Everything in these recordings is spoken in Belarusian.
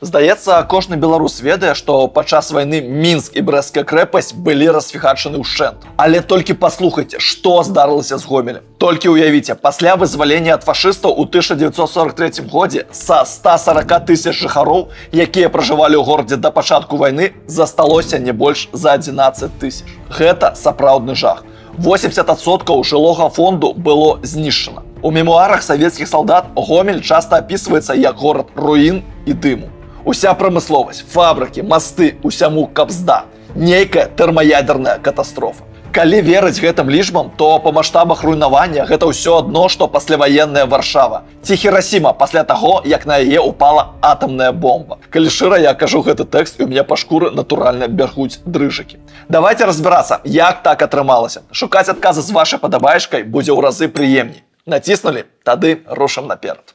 Здаецца, кожны беларус ведае, што падчас вайны Мінск і Брэсцкая крэпасць былі расфігачаны ўшчэнт. Але толькі паслухайце, што здарылася з Гомелем. Толькі ўявіце, пасля вызвалення ад фашыстаў у 1943 годзе са 140 тысяч жыхароў, якія пражывалі ў горадзе да пачатку вайны, засталося не больш за 11 тысяч. Гэта сапраўдны жах. 80% жылога фонду было знішчана. У мемуарах савецкіх салдат Гомель часта апісваецца як горад руін і дыму. Уся прамысловасць, фабрыкі, масты, усяму капзда. Нейкая тэрмаядерная катастрофа. Калі верыць гэтым лічбам, то па маштабах руйнавання гэта ўсё адно, што пасляваенная Варшава. Ці Хірасіма пасля таго, як на яе упала атамная бомба. Калі шчыра я кажу гэты тэкст, і ў мяне па шкуры натуральна бягуць дрыжыкі. Давайце разбірацца, як так атрымалася. Шукаць адказы з вашай падабаечкай будзе ў разы прыемней. Націснулі? Тады рушым наперад.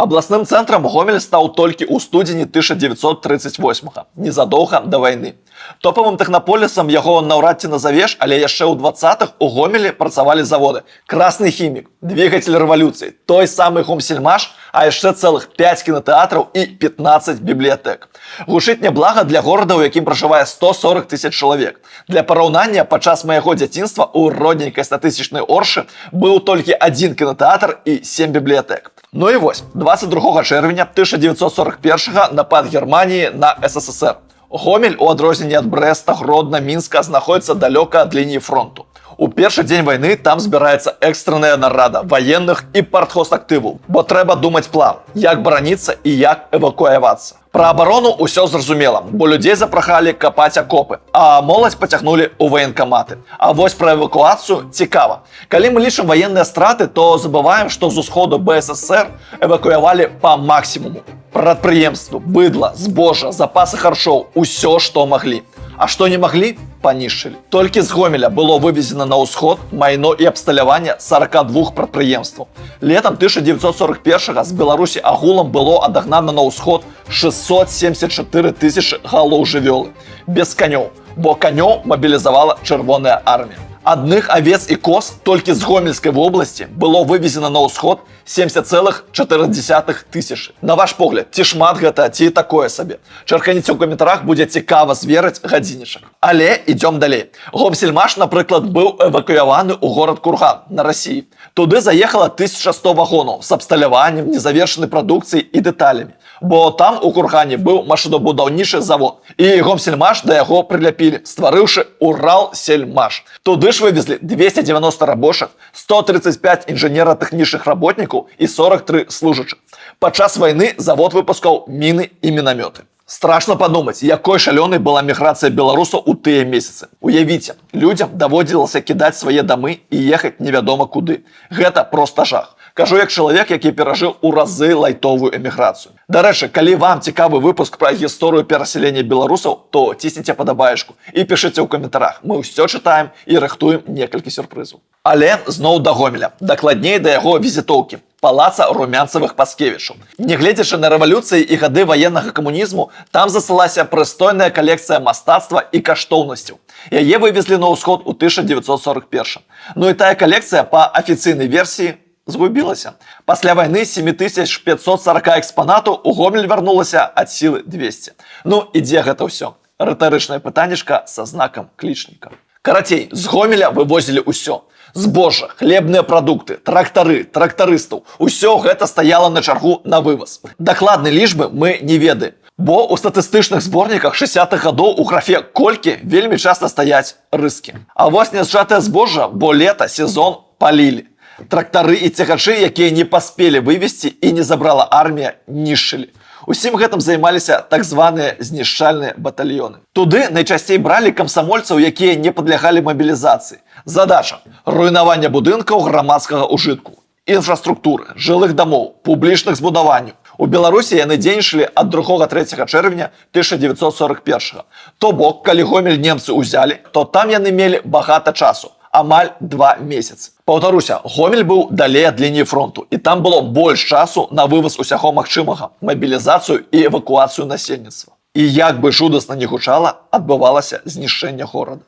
Абласным цэнтрам Гомель стаў толькі ў студзені 1938-га, незадоўга да вайны. Топавым тэхнаполісам яго наўрад ці назавеш, але яшчэ ў 20-х у Гомелі працавалі заводы. Красны хімік, двигатель рэвалюцыі, той самы Гомсельмаш, а яшчэ цэлых 5 кінотэатраў і 15 бібліятэк. Гучыць няблага для горада, у якім пражывае 140 тысяч чалавек. Для параўнання, падчас майго дзяцінства ў родненькай 100-тысячнай Оршы быў толькі 1 кінотэатр і 7 бібліятэк. Ну і вось, 22 чэрвеня 1941 напад Германіі на СССР. Гомель, у адрозненні ад Брэста, Гродна, Мінска, знаходзіцца далёка ад лініі фронту. У першы дзень вайны там збіраецца экстранная нарада ваенных і партхозактыву, бо трэба думаць план, як бараніцца і як эвакуявацца. Пра абарону ўсё зразумела, бо людзей запрахалі капаць акопы, а моладзь пацягнулі ў ваенкаматы. А вось пра эвакуацыю цікава. Калі мы лічым ваенныя страты, то забываем, што з усходу БССР эвакуявалі па максімуму. Прадпрыемствы, быдла, збожжа, запасы харчоў, усё, што маглі. А што не маглі, панішчылі. Толькі з Гомеля было вывезена на ўсход майно і абсталяванне 42 прадпрыемстваў. Летам 1941 з Беларусі агулам было адагнана на ўсход 674 тысячы галоў жывёлы. Без канёў, бо канёў мабілізавала Чырвоная армія. Адных авец і коз толькі з Гомельскай вобласці было вывезена на ўсход 70,4 тысячы. На ваш погляд, ці шмат гэта, ці такое сабе? Чарканіце ў каментарах, будзе цікава зверыць гадзіннічак. Але ідём далей. Гомсельмаш, напрыклад, быў эвакуяваны ў горад Курган на Расіі. Туды заехала 1100 вагонаў з абсталяваннем, незавершанай прадукцыяй і дэталямі. Бо там у Кургане быў машынабудаўнічы завод. І Гомсельмаш да яго прыляпілі, стварыўшы Уралсельмаш. Туды ж вывезлі 290 рабочых, 135 інжынера-тэхнічных работнікаў і 43 служачых. Падчас вайны завод выпускаў міны і мінамёты. Страшно падумаць, якой шалёнай была міграцыя беларусаў у тыя месяцы. Уявіце, людзям даводзілася кідаць свае дамы і ехаць невядома куды. Гэта проста жах. Кажу як чалавек, які перажыў у разы лайтовую эміграцыю. Дарэчы, калі вам цікавы выпуск пра гісторыю перасялення беларусаў, то цісніце падабаечку і пішыце ў каментарах. Мы ўсё чытаем і рыхтуем некалькі сюрпрызаў. Але зноў да Гомеля, дакладней да яго візітоўкі. Палаца Румянцавых-Паскевічаў. Нягледзячы на рэвалюцыі і гады ваеннага камунізму, там засылася прыстойная калекцыя мастацтва і каштоўнасцяў. Яе вывезлі на ўсход у 1941. Ну і тая калекцыя па афіцыйнай версіі згубілася. Пасля вайны 7540 экспанатаў у Гомель вярнулася ад сілы 200. Ну і дзе гэта ўсё? Рытарычнае пытаннішка са знакам клічніка. Карацей, з Гомеля вывозілі ўсё. Збожжа, хлебныя прадукты, трактары, трактарыстаў. Усё гэта стаяла на чаргу на вываз. Дакладнай лічбы мы не ведаем. Бо ў статыстычных зборніках 60-х гадоў у графе «Колькі» вельмі часта стаяць рыскі. А вось нязжатае збожжа, бо лета, сезон палілі. Трактары і цягачы, якія не паспелі вывезці і не забрала армія, нішчылі. Усім гэтым займаліся так званыя знішчальныя батальёны. Туды найчасцей бралі камсамольцаў, якія не падлягалі мабілізацыі. Задача – руйнаванне будынкаў грамадскага ўжытку, інфраструктуры, жылых дамоў, публічных збудаванняў. У Беларусі яны дзейнічалі ад 2-3 чэрвеня 1941. То бок, калі Гомель немцы ўзялі, то там яны мелі багата часу. Амаль 2 месяцы. Паўтаруся, Гомель быў далей ад лініі фронту, і там было больш часу на вываз усяго магчымага, мабілізацыю і эвакуацыю насельніцтва. І як бы жудасна не гучала, адбывалася знішчэнне горада.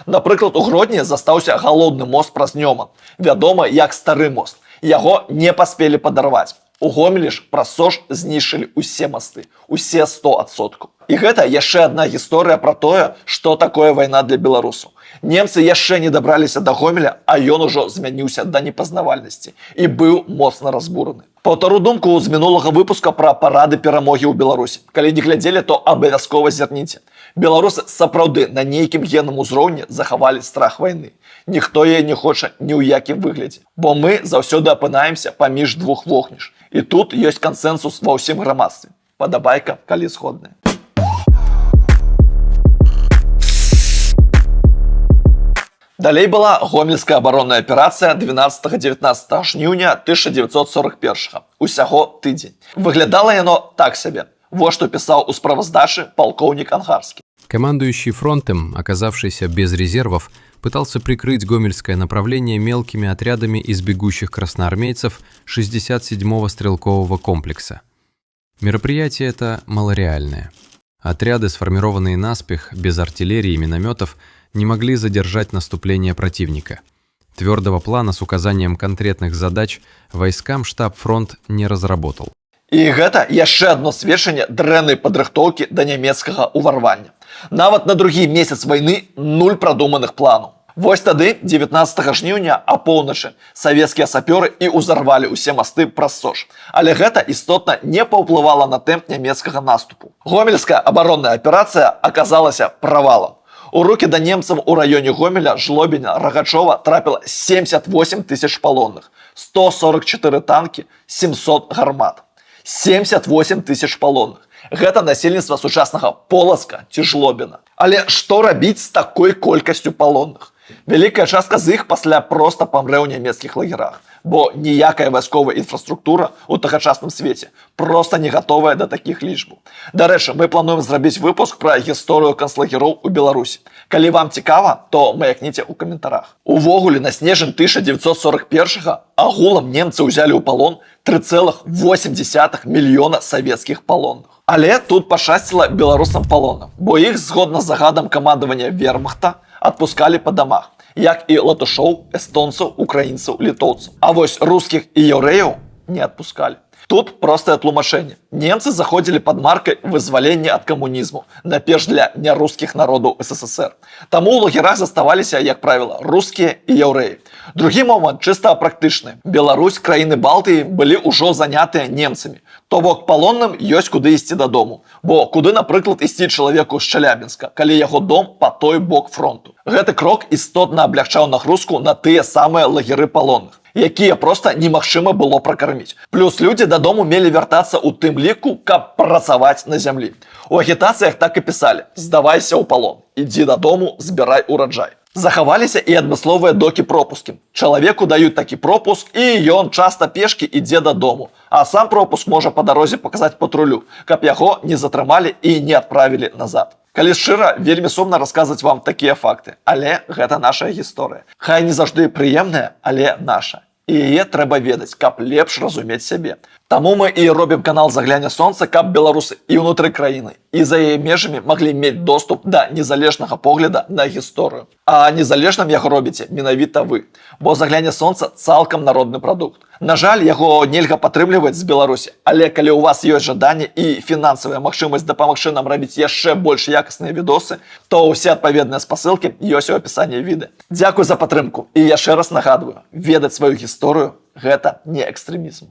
Напрыклад, у Гродні застаўся галоўны мост праз Нёман, вядомы як Стары мост. Яго не паспелі падарваць. У Гомелі ж праз СОЖ знішчылі ўсе масты, усе 100%. І гэта яшчэ адна гісторыя пра тое, што такое вайна для беларусаў. Немцы яшчэ не дабраліся да Гомеля, а ён ужо змяніўся да непазнавальнасці і быў моцна разбураны. Паўтару думку з мінулага выпуска пра парады перамогі ў Беларусі. Калі не глядзелі, то абавязкова зірніце. Беларусы сапраўды на нейкім генным узроўні захавалі страх вайны. Ніхто яе не хоча ні ў якім выглядзе. Бо мы заўсёды апынаемся паміж двух вогніш. І тут ёсць кансэнсус ва ўсім грамадстве. Падабайка, калі згодныя. Далей была гомельская абаронная аперацыя 12-19 жніўня 1941. Усяго тыдзень. Выглядала яно так сябе. Вот что писал у справоздачи полковник Ангарский. Командующий фронтом, оказавшийся без резервов, пытался прикрыть гомельское направление мелкими отрядами из бегущих красноармейцев 67-го стрелкового комплекса. Мероприятие это малореальное. Отряды, сформированные наспех, без артиллерии и минометов, не могли задержать наступление противника. Твердого плана с указанием конкретных задач войскам штаб-фронт не разработал. І гэта яшчэ адно сведчанне дрэннай падрыхтоўкі да нямецкага ўварвання. Нават на другі месяц вайны нуль прадуманых планаў. Вось тады, 19 жніўня апоўначы, савецкія сапёры і ўзарвалі ўсе масты праз СОЖ. Але гэта істотна не паўплывала на тэмп нямецкага наступу. Гомельская абаронная аперацыя аказалася правалам. У рукі да немцам у раёне Гомеля, Жлобіна, Рагачова трапіла 78 тысяч палонных, 144 танкі, 700 гармат. 78 тысяч палонных. Гэта насельніцтва сучаснага Полацка ці Жлобіна. Але што рабіць з такой колькасцю палонных? Вялікая частка з іх пасля проста памрэ ў нямецкіх лагерах, бо ніякая вайсковая інфраструктура ў тагачасным свеце проста не гатовая да такіх лічбаў. Дарэчы, мы плануем зрабіць выпуск пра гісторыю канцлагероў у Беларусі. Калі вам цікава, то маякніце ў каментарах. Увогуле, на снежань 1941 агулам немцы ўзялі ў палон 3,8 мільёна савецкіх палонных. Але тут пашчасціла беларусам палонам, бо іх, згодна з загадам камандавання вермахта, адпускалі па дамах, як і латышоў, эстонцаў, украінцаў, літоўцаў. А вось рускіх і яўрэяў не адпускалі. Тут простае тлумачэнне. Немцы заходзілі пад маркай вызвалення ад камунізму, найперш для нярускіх народаў СССР. Таму ў лагерах заставаліся, як правіла, рускія і яўрэі. Другі момант чыста практычны. Беларусь, краіны Балтыі былі ўжо занятыя немцамі. То бок палонным ёсць куды ісці дадому. Бо куды, напрыклад, ісці чалавеку з Чалябінска, калі яго дом па той бок фронту. Гэты крок істотна аблягчаў нагрузку на тыя самыя лагеры палонных, якія проста немагчыма было пракарміць. Плюс людзі дадому мелі вяртацца ў тым ліку, каб працаваць на зямлі. У агітацыях так і пісалі: здавайся ў палон, ідзі дадому, збірай ураджай. Захаваліся і адмысловыя докі-пропускі. Чалавеку даюць такі пропуск, і ён часта пешкі ідзе дадому. А сам пропуск можа па дарозе паказаць патрулю, каб яго не затрымалі і не адправілі назад. Калі шчыра, вельмі сумна расказваць вам такія факты, але гэта наша гісторыя. Хай не заўжды прыемная, але наша. І яе трэба ведаць, каб лепш разумець сябе. Таму мы і робім канал «Загляне сонца», каб беларусы і ўнутры краіны, і за яе межамі маглі мець доступ да незалежнага погляда на гісторыю. А незалежным яго робіце менавіта вы, бо «Загляне сонца» цалкам народны прадукт. На жаль, яго нельга падтрымліваць з Беларусі, але калі ў вас ёсць жаданне і фінансавая магчымасць дапамагчы нам рабіць яшчэ больш якасныя відосы, то ўсе адпаведныя спасылкі ёсць у апісанні відэа. Дзякуй за падтрымку і яшчэ раз нагадваю, ведаць сваю гісторыю – гэта не экстрэмізм.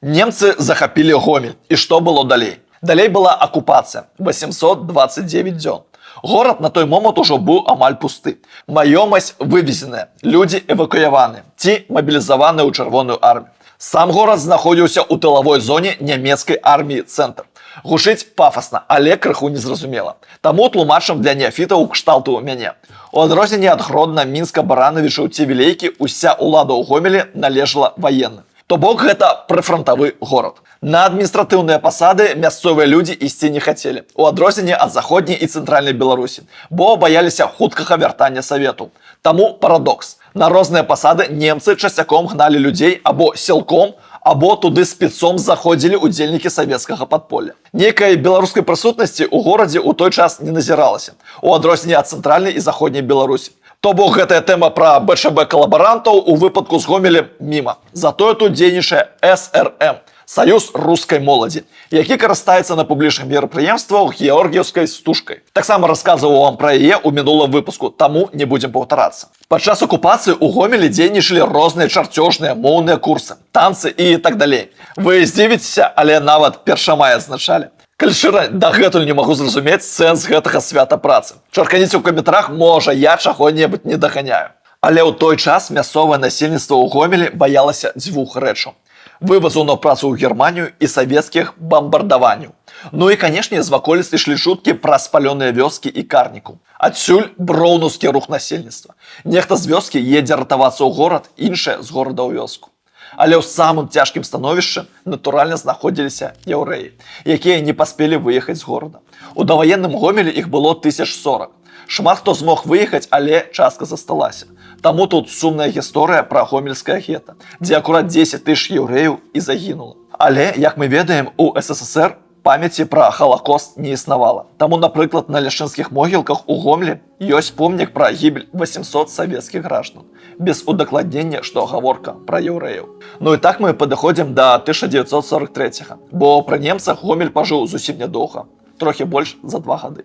Немцы захапілі Гомель. І што было далей? Далей была акупацыя. 829 дзён. Горад на той момант ужо быў амаль пусты. Маёмасць вывезеная, людзі эвакуяваны ці мабілізаваны ў чырвоную армію. Сам горад знаходзіўся ў тылавой зоне нямецкай арміі «Цэнтр». Гучыць пафасна, але крыху незразумела. Таму тлумачым для неафітаў кшталту мяне. У адрозненне ад Гродна, Мінска, Баранавічаў ці Вілейкі уся ўлада ў Гомелі належала ваенным. То бок гэта прыфронтавы горад. На адміністратыўныя пасады мясцовыя людзі ісці не хацелі, у адрозненне ад заходняй і цэнтральнай Беларусі, бо баяліся хуткага вяртання савету. Таму парадокс. На розныя пасады немцы часцяком гналі людзей або сілком, або туды спецом заходзілі удзельнікі савецкага падполля. Нейкай беларускай прысутнасці ў горадзе ў той час не назіралася, у адрозненне ад цэнтральнай і заходняй Беларусі. То бок гэтая тэма пра БЧБ калабарантаў у выпадку з Гомелем міма. Затое тут дзейнічае СРМ, Саюз рускай моладзі, які карыстаецца на публічных мерапрыемствах георгіўскай стужкай. Таксама расказваў вам пра яе ў мінулым выпуску, таму не будзем паўтарацца. Падчас акупацыі ў Гомелі дзейнічалі розныя чарцёжныя, моўныя курсы, танцы і так далей. Вы здзівіцеся, але нават 1 мая адзначалі. Калі шчыра, дагэтуль не магу зразумець сэнс гэтага свята працы. Чарканіце ў каментарах, можа, я чаго-небудзь не даганяю. Але ў той час мясцовае насельніцтва ў Гомелі баялася дзвюх рэчаў: вывазу на працу ў Германію і савецкіх бамбардаванняў. Ну і, канешне, з ваколіц ішлі чуткі пра спалёныя вёскі і карніку. Адсюль броўнаўскі рух насельніцтва. Нехта з вёскі едзе ратавацца ў горад, іншае з горада ў вёску. Але ў самым цяжкім становішчы, натуральна, знаходзіліся яўрэі, якія не паспелі выехаць з горада. У даваенным Гомелі іх было 1040. Шмат хто змог выехаць, але частка засталася. Таму тут сумная гісторыя пра гомельскае гета, дзе акурат 10 тысяч яўрэяў і загінула. Але, як мы ведаем, у СССР памяці пра Халакост не існавала. Таму, напрыклад, на ляшчынскіх могілках у Гомелі ёсць помнік пра гібель 800 савецкіх граждан, без удакладнення, што гаворка пра яўрэяў. Ну і так мы падыходзім да 1943-го, бо пры немцах Гомель пажыў зусім нядоўга, трохі больш за 2 гады.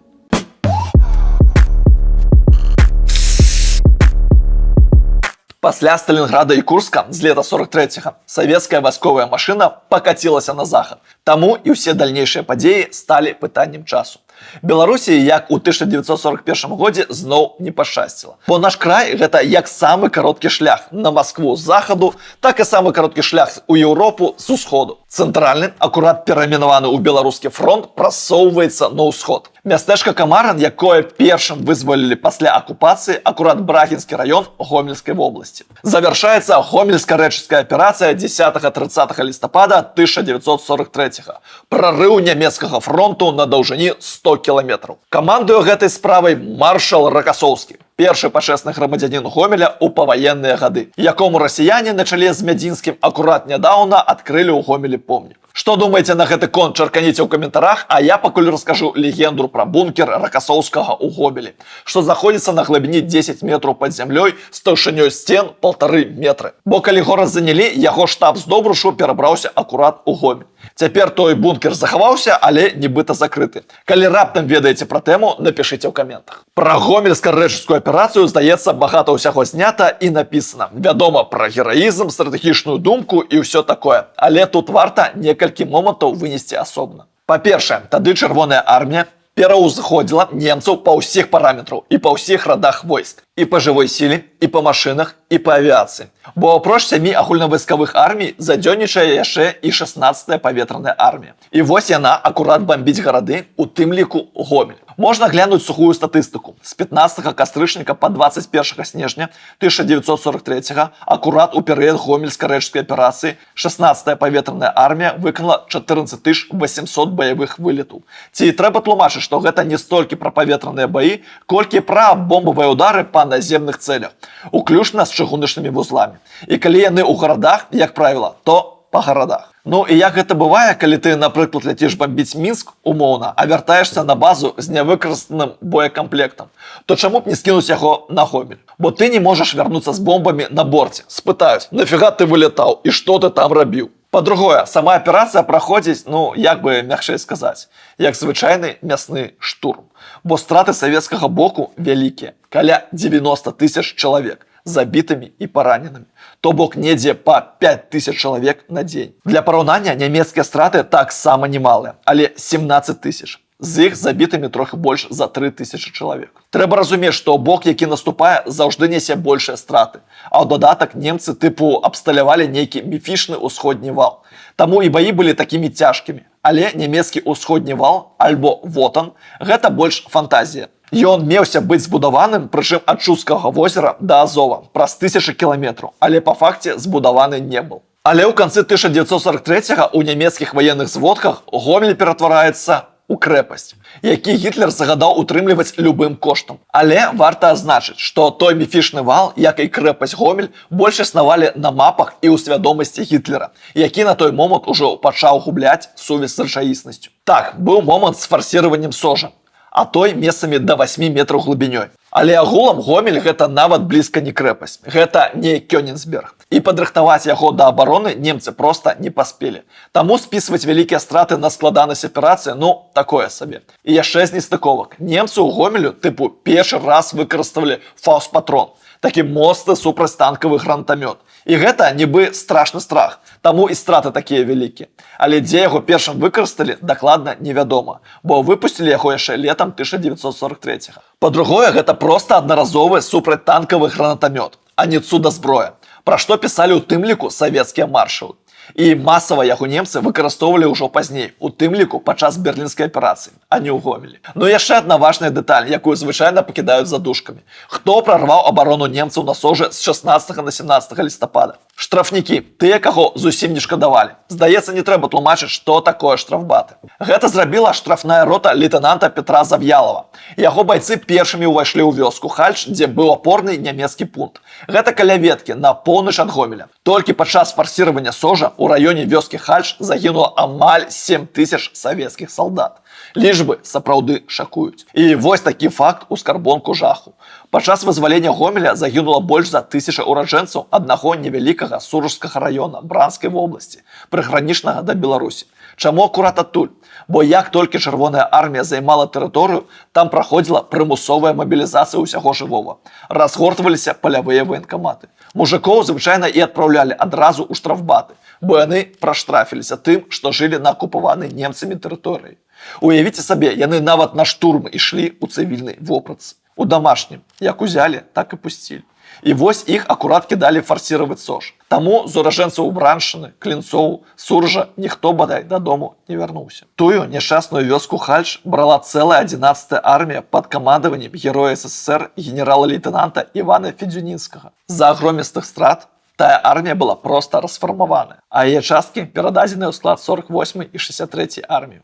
Пасля Сталінграда і Курска з лета 43-го савецкая вайсковая машына пакацілася на захад. Таму і ўсе дальнейшыя падзеі сталі пытаннем часу. Беларусі, як у 1941 годзе, зноў не пашчасціла. Бо наш край гэта як самы кароткі шлях на Маскву з захаду, так і самы кароткі шлях у Еўропу з усходу. Цэнтральны, акурат перайменаваны ў беларускі фронт, прасоўваецца на ўсход. Мястэчка Камарын, якое першым вызвалілі пасля акупацыі, акурат Брагінскі раён Гомельскай вобласці. Завяршаецца Гомельска-рэчыцкая аперацыя 10-30 лістапада 1943-го. Прарыў нямецкага фронту на даўжыні 100 кіламетраў. Камандуе гэтай справай маршал Ракасоўскі, першы пачэсны грамадзянін Гомеля ў паваенныя гады, якому расіяне на чале з Мядзінскім акурат нядаўна адкрылі ў Гомелі помнік. Што думаеце на гэты конт, чарканіце ў каментарах, а я пакуль раскажу легенду пра бункер Ракасоўскага ў Гомелі, што знаходзіцца на глыбіні 10 метраў пад зямлёй з таўшынёй сцен 1,5 метры. Бо калі горад занялі, яго штаб з Добрушу перабраўся акурат у Гомель. Цяпер той бункер захаваўся, але нібыта закрыты. Калі раптам ведаеце пра тэму, напішыце ў каментах. Пра Гомельска-рэчыцкую аперацыю, здаецца, багата ўсяго знята і напісана. Вядома пра гераізм, стратэгічную думку і ўсё такое. Але тут варта некалькі момантаў вынесці асобна. Па-першае, тады Чырвоная армія пераўзыходзіла немцаў па ўсіх параметраў і па ўсіх радах войск. І па жывой сіле, і па машынах, і па авіяцыі. Бо апроч 7 агульнавайсковых армій задзённічае яшчэ і 16-я паветраная армія. І вось яна акурат бамбіць гарады, у тым ліку Гомель. Можна глянуць сухую статыстыку. З 15 кастрычніка па 21 снежня 1943 акурат у перыяд Гомельска-рэчыцкай аперацыі 16-я паветраная армія выканала 14 800 баявых вылетаў. Ці трэба тлумачыць, што гэта не столькі пра паветраныя баі, колькі пра бомбавыя ўдары па наземных цэлях, уключна з чыгуначнымі вузламі. І калі яны ў гарадах, як правіла, то па гарадах. Ну і як гэта бывае, калі ты, напрыклад, ляціш бамбіць Мінск умоўна, а вяртаешся на базу з нявыкарыстаным боекамплектам, то чаму б не скінуць яго на Гомель? Бо ты не можаш вярнуцца з бомбамі на борце. Спытаюць, нафіга ты вылетаў і што ты там рабіў? Па-другое, сама аперацыя праходзіць, ну, як бы мякчэй сказаць, як звычайны мясны штурм. Бо страты савецкага боку вялікія, каля 90 тысяч чалавек, забітымі і параненымі. То бок недзе па 5 тысяч чалавек на дзень. Для параўнання нямецкія страты таксама немалыя, але 17 тысяч. З іх забітымі трохі больш за 3 тысячы чалавек. Трэба разумець, што бок, які наступае, заўжды нясе большыя страты. А ў дадатак немцы тыпу абсталявалі нейкі міфічны ўсходні вал. Таму і баі былі такімі цяжкімі. Але нямецкі ўсходні вал, альбо Вотан, гэта больш фантазія. Ён меўся быць збудаваным, прычым ад Чудскага возера да Азова, праз 1000 кіламетраў, але па факце збудаваны не быў. Але ў канцы 1943-го ў нямецкіх ваенных зводках Гомель ператвараецца у крэпасць, які Гітлер загадаў утрымліваць любым коштам. Але варта адзначыць, што той міфічны вал, як і крэпасць Гомель, больш існавалі на мапах і ў свядомасці Гітлера, які на той момант ужо пачаў губляць сувязь з рэчаіснасцю. Так, быў момант з фарсіраваннем Сожа, а той месцамі да 8 метраў глыбінёй. Але агулам Гомель гэта нават блізка не крэпасць, гэта не Кёнігсберг. І падрыхтаваць яго да абароны немцы проста не паспелі. Таму спісваць вялікія страты на складанасць аперацыі, ну, такое сабе. І яшчэ з нестыковак. Немцы ў Гомелю тыпу першы раз выкарыставалі фаус-патрон, такі моцны супрацьтанкавы гранатамёт. І гэта нібы страшны страх, таму і страты такія вялікія. Але дзе яго першым выкарысталі, дакладна невядома, бо выпусцілі яго яшчэ летам 1943. Па-другое, гэта проста аднаразовы супрацьтанкавы гранатамёт, а не цуда зброя, пра што пісалі ў тым ліку савецкія маршалы. І масава яго немцы выкарыстоўвалі ўжо пазней, у тым ліку падчас берлінскай аперацыі, а не ў Гомелі. Ну яшчэ адна важная дэталь, якую звычайна пакідаюць задушкамі. Хто прарваў абарону немцаў на Сожы з 16 на 17 лістапада? Штрафнікі, тыя, каго зусім не шкадавалі. Здаецца, не трэба тлумачыць, што такое штрафбаты. Гэта зрабіла штрафная рота лейтенанта Петра Зав'ялова. Яго байцы першымі ўвайшлі ў вёску Хальч, дзе быў апорны нямецкі пункт. Гэта каля веткі, на поўнач ад Гомеля. Толькі падчас фарсіравання Сожа у раёне вёскі Хальч загінула амаль 7000 савецкіх салдат. Лічбы сапраўды шакуюць. І вось такі факт у скарбонку жаху. Падчас вызвалення Гомеля загінула больш за 1000 ураджэнцаў аднаго невялікага Суржскага раёна Бранскай вобласці, прыгранічнага да Беларусі. Чаму акурат адтуль? Бо як толькі Чырвоная армія займала тэрыторыю, там праходзіла прымусовая мабілізацыя ўсяго жывога. Разгортваліся палявыя ваенкаматы. Мужикоў звычайна і адпраўлялі адразу ў штрафбаты, бо яны праштрафіліся тым, што жылі на акупаванай немцамі тэрыторыі. Уявіце сабе, яны нават на штурм ішлі ў цывільнай вопратцы. У дамашнім, як узялі, так і пусцілі. І вось іх акурат кідалі фарсіраваць Сож. Таму з ураджэнцаў Браншчыны, Клінцоў, Суржа ніхто бадай дадому не вярнуўся. Тую няшчасную вёску Хальч брала цэлая 11-я армія пад камандаваннем героя СССР генерала-лейтенанта Івана Федзюнінскага. З-за агромістых страт тая армія была проста расфармаваная, а яе часткі перададзеныя ў склад 48-й і 63-й армію.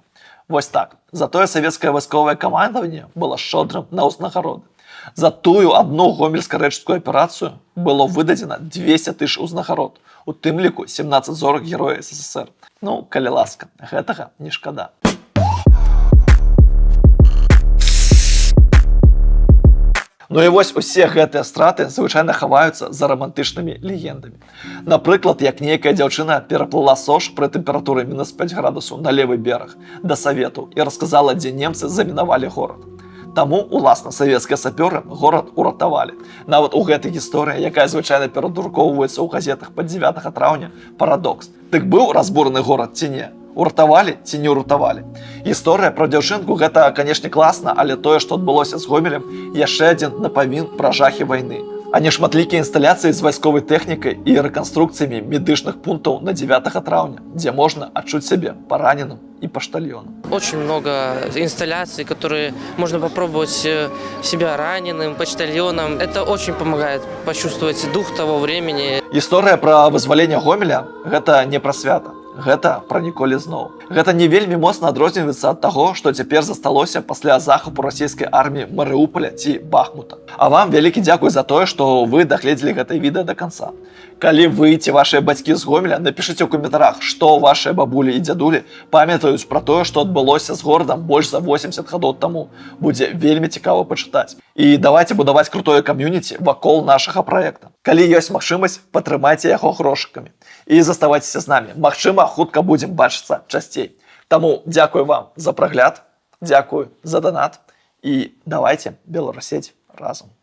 Вось так. Затое савецкае вайсковае камандаванне было шчодрым на ўзнагароды. За тую адну гомельска-рэчскую аперацыю было выдадзена 200 000 узнагарод, у тым ліку 17 зорак героя СССР. Ну, калі ласка, гэтага не шкада. Ну і вось усе гэтыя страты звычайна хаваюцца за рамантычнымі легендамі. Напрыклад, як нейкая дзяўчына пераплыла Сож пры тэмпературы мінус 5 градусаў на левы бераг да Саветаў і расказала, дзе немцы замінавалі горад. Таму, уласна, савецкія сапёры горад уратавалі. Нават у гэтай гісторыі, якая звычайна перадрукоўваецца ў газетах пад 9 траўня, парадокс. Дык быў разбураны горад ці не? Уратавалі ці не уратавалі? Гісторыя пра дзяўчынку гэта, канешне, класна, але тое, што адбылося з Гомелем, яшчэ адзін напамін пра жахі вайны. А не шматлікія інсталяцыі з вайсковай тэхнікай і рэканструкцыямі медычных пунктаў на 9 траўня, дзе можна адчуць сябе параненым и поштальоном. Очень много инсталляций, которые можно попробовать себя раненым, почтальоном. Это очень помогает почувствовать дух того времени. История про вызволение Гомеля – это не про свята. Гэта пра ніколі зноў. Гэта не вельмі моцна адрозніваецца ад таго, што цяпер засталося пасля захапу расійскай арміі Марыуполя ці Бахмута. А вам вялікі дзякуй за тое, што вы дагледзелі гэтае відэа да канца. Калі вы ці вашыя бацькі з Гомеля, напішыце ў каментарах, што вашыя бабулі і дзядулі памятаюць пра тое, што адбылося з горадам больш за 80 гадоў таму. Будзе вельмі цікава пачытаць. І давайце будаваць крутое кам'юніці вакол нашага праекта. Калі ёсць магчымасць, падтрымайце яго грошыкамі. І заставайцеся з намі. Магчыма, хутка будзем бачыцца часцей. Таму дзякую вам за прагляд, дзякую за донат і давайце беларусець разам.